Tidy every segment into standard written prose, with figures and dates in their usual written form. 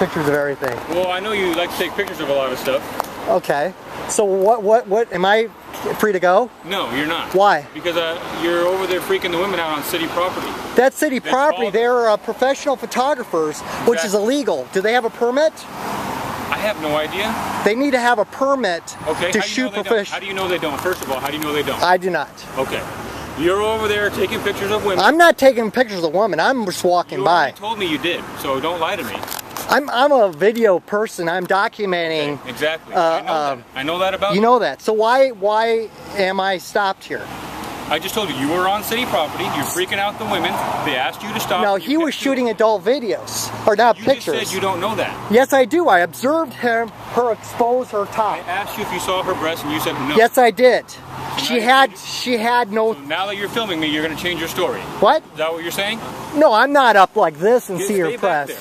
pictures of everything. Well, I know you like to take pictures of a lot of stuff. Okay. So what, am I free to go? No, you're not. Why? Because you're over there freaking the women out on city property. That's city property. They're professional photographers, which is illegal. Do they have a permit? I have no idea. They need to have a permit to shoot professional. How do you know they don't? First of all, how do you know they don't? I do not. Okay. You're over there taking pictures of women. I'm not taking pictures of women. I'm just walking by. You told me you did, so don't lie to me. I'm a video person. I'm documenting. Okay, exactly. I know that about you. You know that. So why am I stopped here? I just told you, you were on city property, you're freaking out the women, they asked you to stop. No, he was shooting adult videos, or not pictures. You just said you don't know that. Yes, I do. I observed her expose her top. I asked you if you saw her breasts and you said no. Yes, I did. She had no... So now that you're filming me, you're going to change your story. What? Is that what you're saying? No, I'm not up like this and see her breasts.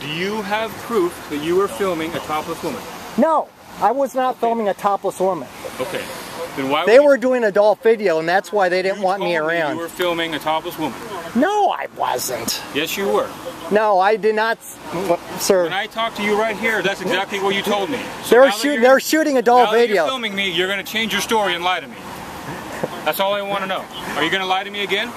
Do you have proof that you were filming a topless woman? No. I was not filming a topless woman. Okay. Then why they were doing adult video, and that's why they didn't want me around. You were filming a topless woman. No, I wasn't. Yes, you were. No, I did not, sir. When I talked to you right here, that's exactly what you told me. So they're shooting adult video. Now that you're filming me, you're going to change your story and lie to me. That's all I want to know. Are you going to lie to me again?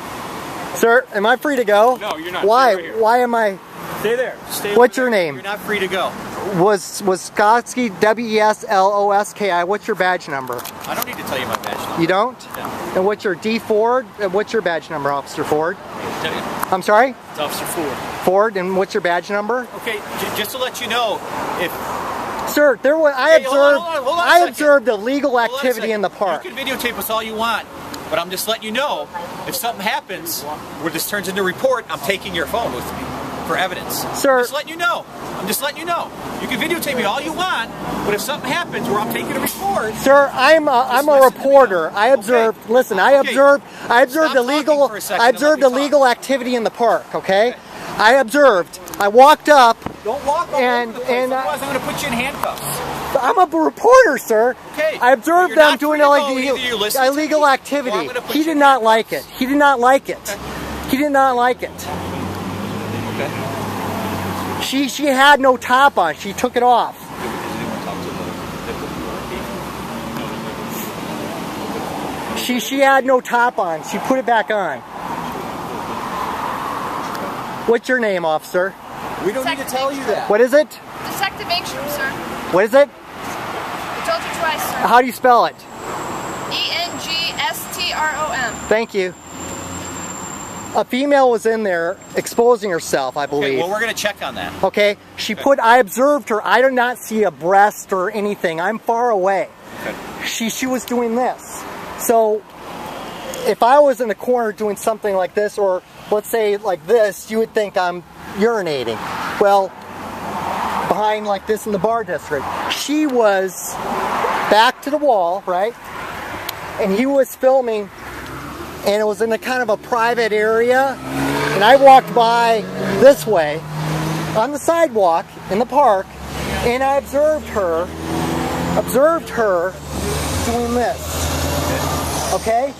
Sir, am I free to go? No, you're not. Why? Right, why am I? Stay there. What's your name? You're not free to go. Was Wesloski, W-E-S-L-O-S-K-I. What's your badge number? I don't need to tell you my badge number. You don't? No. And what's your D Ford? What's your badge number, Officer Ford? Tell you. I'm sorry? It's Officer Ford. Ford, and what's your badge number? Okay, just to let you know, if... Sir, there was I observed illegal activity in the park. You can videotape us all you want, but I'm just letting you know, if something happens where this turns into a report, I'm taking your phone with me for evidence. Sir, I'm just letting you know. I'm just letting you know. You can videotape me all you want, but if something happens where I'm taking a report... Sir, I'm a reporter. I observed, okay. Listen, I observed illegal activity in the park, okay? I observed. I walked up. Don't walk all over the place, otherwise I'm going to put you in handcuffs. I'm a reporter, sir. Okay. I observed them doing illegal activity. He did not like it. He did not like it. He did not like it. Okay. She had no top on. She took it off. She had no top on. She put it back on. What's your name, officer? We don't need to tell you that. What is it? Detective Engstrom, sir. What is it? I told you twice, sir. How do you spell it? E-N-G-S-T-R-O-M. Thank you. A female was in there exposing herself, I believe. Okay, well, we're going to check on that. Okay, I observed her. I did not see a breast or anything. I'm far away. Okay. She was doing this. So, if I was in the corner doing something like this, or let's say like this, you would think I'm urinating. Well, behind like this in the bar district. She was back to the wall, right? And he was filming, and it was in a kind of a private area, and I walked by this way on the sidewalk in the park, and I observed her doing this, okay?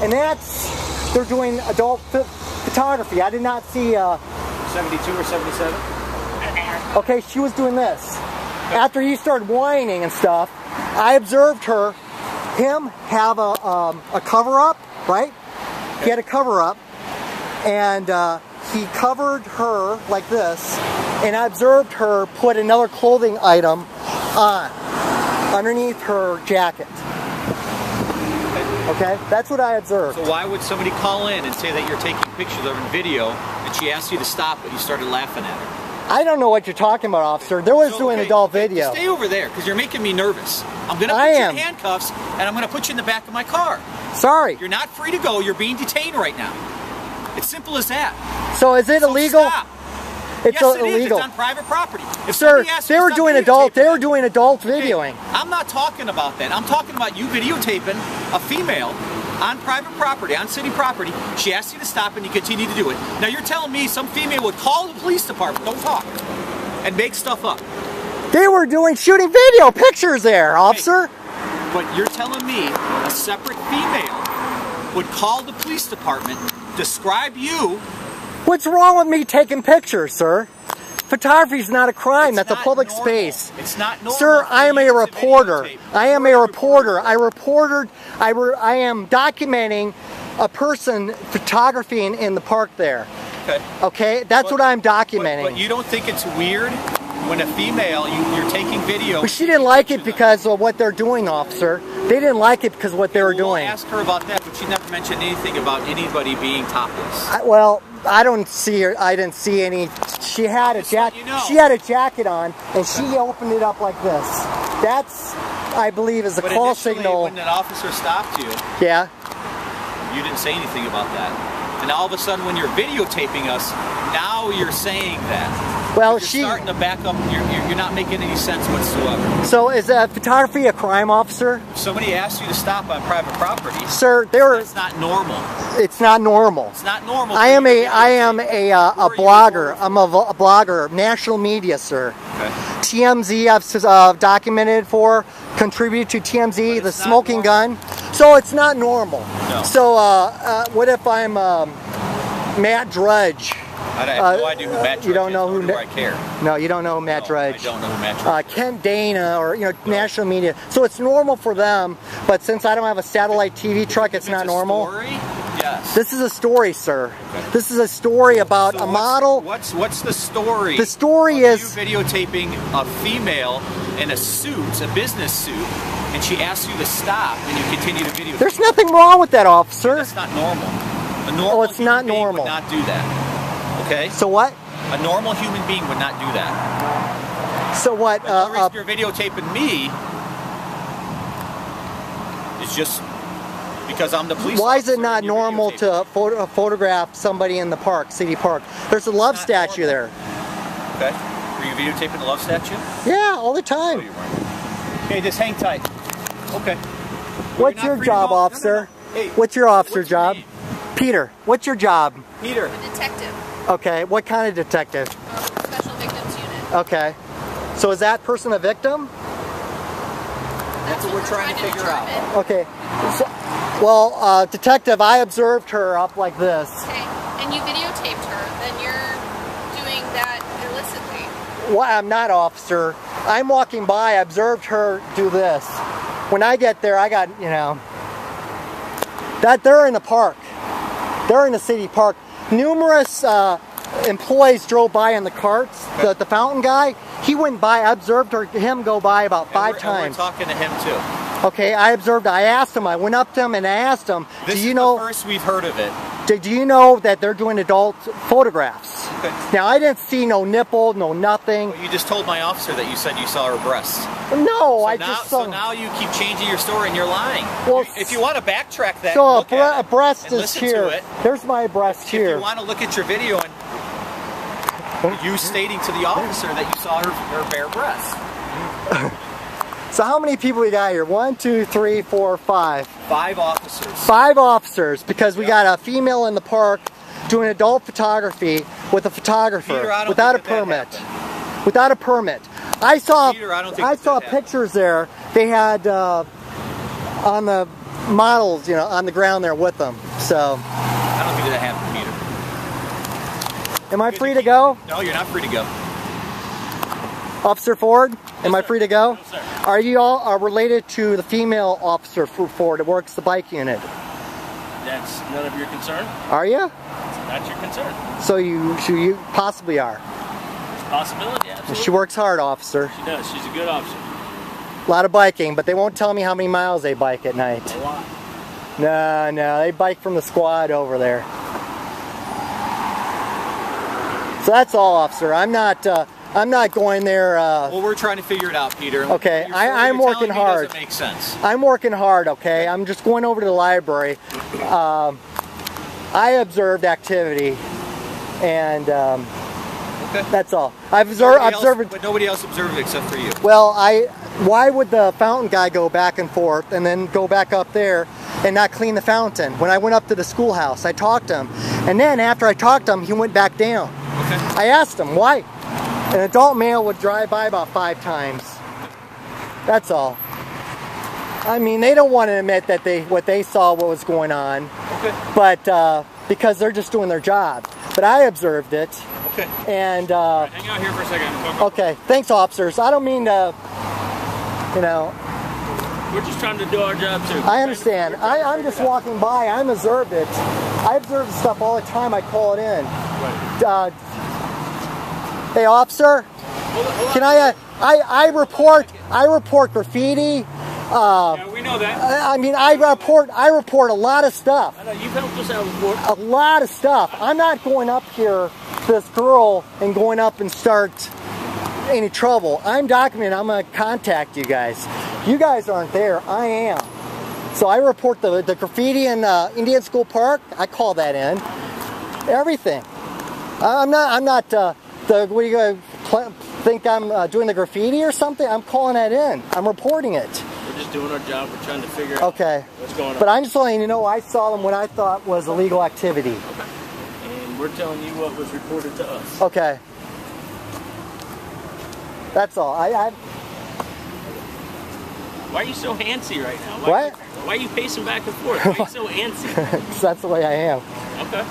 And they're doing adult photography. I did not see 72 or 77? Okay, she was doing this. After he started whining and stuff, I observed him have a cover-up, right? He had a cover-up, and he covered her like this, and I observed her put another clothing item on, underneath her jacket. Okay, that's what I observed. So why would somebody call in and say that you're taking pictures of her in video, and she asked you to stop, but you started laughing at her? I don't know what you're talking about, officer. There was doing adult video. Stay over there, because you're making me nervous. I'm going to put you in handcuffs, and I'm going to put you in the back of my car. Sorry. You're not free to go. You're being detained right now. It's simple as that. So is it illegal? Stop. It's yes, illegal. It is. It's on private property. If sir, they were doing adult videoing. I'm not talking about that. I'm talking about you videotaping a female on private property, on city property. She asked you to stop, and you continue to do it. Now you're telling me some female would call the police department, don't talk, and make stuff up. They were shooting video pictures there, officer. Okay. But you're telling me a separate female would call the police department, describe you What's wrong with me taking pictures, sir? Photography is not a crime. That's a public space. It's not normal. Sir, I am a reporter. I am a reporter. I am documenting a person photographying in the park there. Okay. Okay? That's what I'm documenting. But you don't think it's weird when a female, you're taking video... But she didn't like it because of what they're doing, officer. They didn't like it because of what they were doing. We'll ask her about that, but she never mentioned anything about anybody being topless. I don't see her. I didn't see any. She had a jacket. You know. She had a jacket on, and she opened it up like this. That's, I believe, is a call signal. When an officer stopped you, yeah, you didn't say anything about that. And all of a sudden, when you're videotaping us, now you're saying that. Well, you're starting to back up. You're not making any sense whatsoever. So, is photography a crime, officer? If somebody asks you to stop on private property, sir, it's not normal. It's not normal. It's not normal. I am a blogger. I'm a blogger, national media, sir. Okay. TMZ, I've documented for, contributed to TMZ, the smoking gun. So it's not normal. No. So what if I'm Matt Drudge? I have no idea who Matt Drudge you don't know is, who I care. No, you don't know Matt Drudge. I don't know who Matt Drudge is. Kent Dana, or national media. So it's normal for them, but since I don't have a satellite TV truck, it's not normal. Story? Yes. This is a story, sir. Okay. This is a story about a model. What's the story? The story is you videotaping a female in a suit, a business suit, and she asks you to stop, and you continue to videotape. There's nothing wrong with that, officer. That's not normal. A normal it's not normal. would not do that. Okay. So what? A normal human being would not do that. So what? The reason you're videotaping me is just because I'm the police Why officer. is it not normal to photograph somebody in the park, city park? There's a love statue there. Okay. Were you videotaping the love statue? Yeah, all the time. No, you weren't. Okay, just hang tight. Okay. What's your job, officer? No. Hey, what's your officer job? Peter, what's your job? Peter. I'm a detective. Okay, what kind of detective? Special Victims Unit. Okay. So is that person a victim? That's what we're trying to figure out. Okay. So, well, detective, I observed her up like this. Okay, and you videotaped her, then you're doing that illicitly. Well, I'm not, officer. I'm walking by, I observed her do this. When I get there, I got, that they're in the park. They're in the city park. Numerous employees drove by in the carts. The fountain guy, he went by. I observed him go by about 5 times. We're talking to him too. Okay, I observed. I asked him. I went up to him and I asked him. This is the first we've heard of it. Do you know that they're doing adult photographs? Okay. Now I didn't see no nipple, no nothing. Well, you just told my officer that you said you saw her breasts. No, so I just saw. So now you keep changing your story and you're lying. Well, if you want to backtrack that, so look at a breast and is here. There's my breast here. If you want to look at your video and you stating to the officer that you saw her bare breasts. So how many people we got here? 1, 2, 3, 4, 5. 5 officers. 5 officers, because we got a female in the park doing adult photography with a photographer. Peter, without a permit. Without a permit. I saw Peter, I saw pictures there. They had on the models, on the ground there with them. So I don't think that happened, Peter. Am I free to go? No, you're not free to go. Officer Ford, am I free to go? No, sir. Are you all related to the female officer Ford that works the bike unit? That's none of your concern. Are you? That's your concern. So you possibly are. It's a possibility, absolutely. She works hard, officer. She does. She's a good officer. A lot of biking, but they won't tell me how many miles they bike at night. A lot. No, they bike from the squad over there. So that's all, officer. I'm not going there. Well, we're trying to figure it out, Peter. Okay, I'm working hard. Doesn't make sense. I'm working hard, okay? I'm just going over to the library. I observed activity, and that's all. I've observed. But nobody else observed it except for you. Well, why would the fountain guy go back and forth and then go back up there and not clean the fountain? When I went up to the schoolhouse, I talked to him. And then after I talked to him, he went back down. Okay. I asked him, why? An adult male would drive by about 5 times. That's all. I mean, they don't want to admit that what they saw what was going on. Okay. But because they're just doing their job. but I observed it. Okay. And Hang out here for a second. okay, thanks, officers. I don't mean to, you know. We're just trying to do our job too. I understand. I'm just walking by. I observed it. I observe stuff all the time. I call it in. Right. Hey, officer, can I report graffiti. Yeah, we know that. I mean, I report a lot of stuff. I know you've helped us out before. A lot of stuff. I'm not going up here to this girl and going up and start any trouble. I'm documenting. I'm going to contact you guys. You guys aren't there. I am. So I report the graffiti in Indian School Park. I call that in. Everything. I'm not. What do you guys think I'm doing the graffiti or something? I'm calling that in. I'm reporting it. We're just doing our job. We're trying to figure out what's going on. But I'm just letting you know I saw them what I thought was illegal activity. Okay. And we're telling you what was reported to us. Okay. That's all. Why are you so antsy right now? Why are you pacing back and forth? Why are you so antsy? That's the way I am. Okay.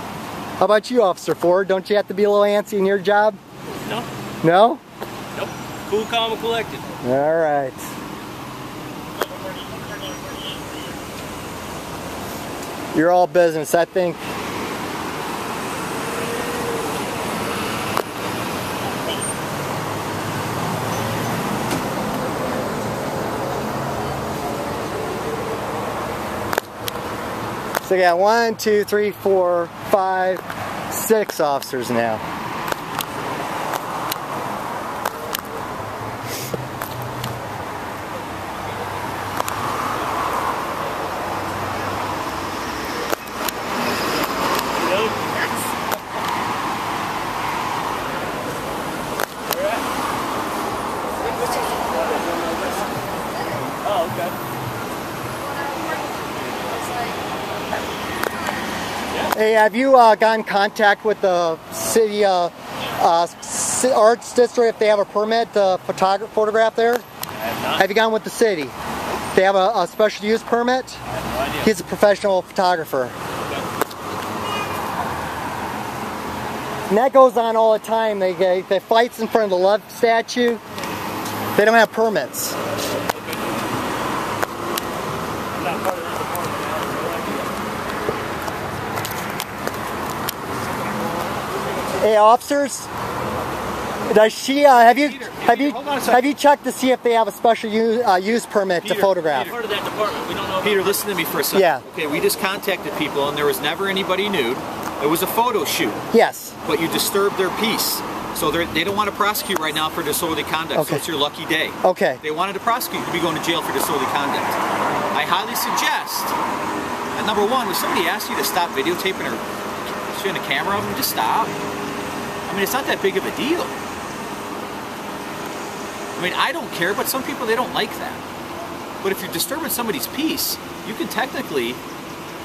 How about you, Officer Ford? Don't you have to be a little antsy in your job? No. No? Nope. Cool, calm, and collected. All right. You're all business, I think. So we got 1, 2, 3, 4, 5, 6 officers now. Hey, have you gotten in contact with the city arts district if they have a permit to photograph there? I have not. Have you gone with the city? They have a special use permit? I have no idea. He's a professional photographer. And that goes on all the time. They fights in front of the love statue. They don't have permits. I'm not part of that department. I have no idea. Hey, officers. Does she? Have you checked to see if they have a special use permit to photograph? Part of that department. We don't know. Peter, listen to me for a second. Yeah. Okay, we just contacted people and there was never anybody nude. It was a photo shoot. Yes. But you disturbed their peace. So they don't want to prosecute right now for disorderly conduct, Okay. so it's your lucky day. Okay. If they wanted to prosecute, you'd be going to jail for disorderly conduct. I highly suggest that number one, if somebody asks you to stop videotaping or shooting a camera of them, just stop. I mean, it's not that big of a deal. I mean, I don't care, but some people, they don't like that. But if you're disturbing somebody's peace, you can technically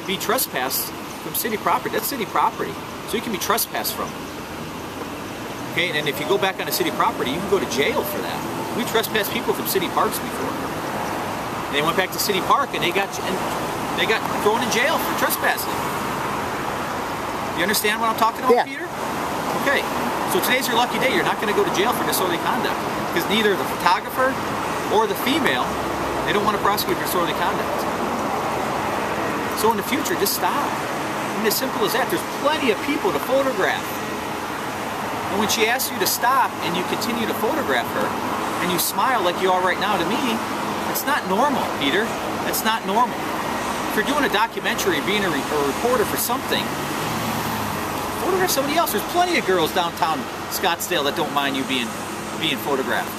be trespassed from city property. That's city property. So you can be trespassed from it. Okay, and if you go back onto city property, you can go to jail for that. We trespassed people from city parks before. And they went back to city park and they got thrown in jail for trespassing. You understand what I'm talking about, Yeah. Peter? Okay, so today's your lucky day. You're not going to go to jail for disorderly conduct because neither the photographer or the female, they don't want to prosecute for disorderly conduct. So in the future, just stop. I mean, as simple as that. There's plenty of people to photograph. And when she asks you to stop and you continue to photograph her and you smile like you are right now to me, it's not normal, Peter. It's not normal. If you're doing a documentary, being a reporter for something, photograph somebody else. There's plenty of girls downtown Scottsdale that don't mind you being photographed.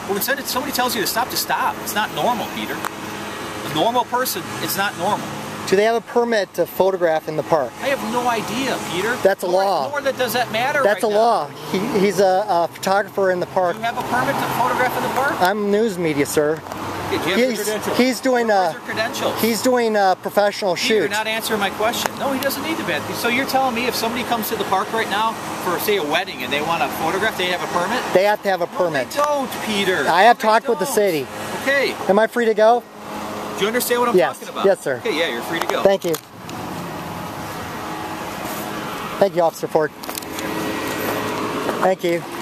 But when somebody tells you to stop, just stop. It's not normal, Peter. A normal person, it's not normal. Do they have a permit to photograph in the park? I have no idea, Peter. That's a law. Nor does that matter. That's right a law. He's a photographer in the park. Do you have a permit to photograph in the park? I'm news media, sir. Okay, do you have your credentials? He's doing Where's your credentials? He's doing a professional Peter, shoot. you're not answering my question. No, he doesn't need the bed. So you're telling me if somebody comes to the park right now for, say, a wedding and they want to photograph, they have a permit? They have to have a permit. No, they don't, Peter. I have No, they talked with the don't. city. Okay. Am I free to go? Do you understand what I'm Yes. talking about? Yes, sir. Okay, yeah, you're free to go. Thank you. Thank you, Officer Ford. Thank you.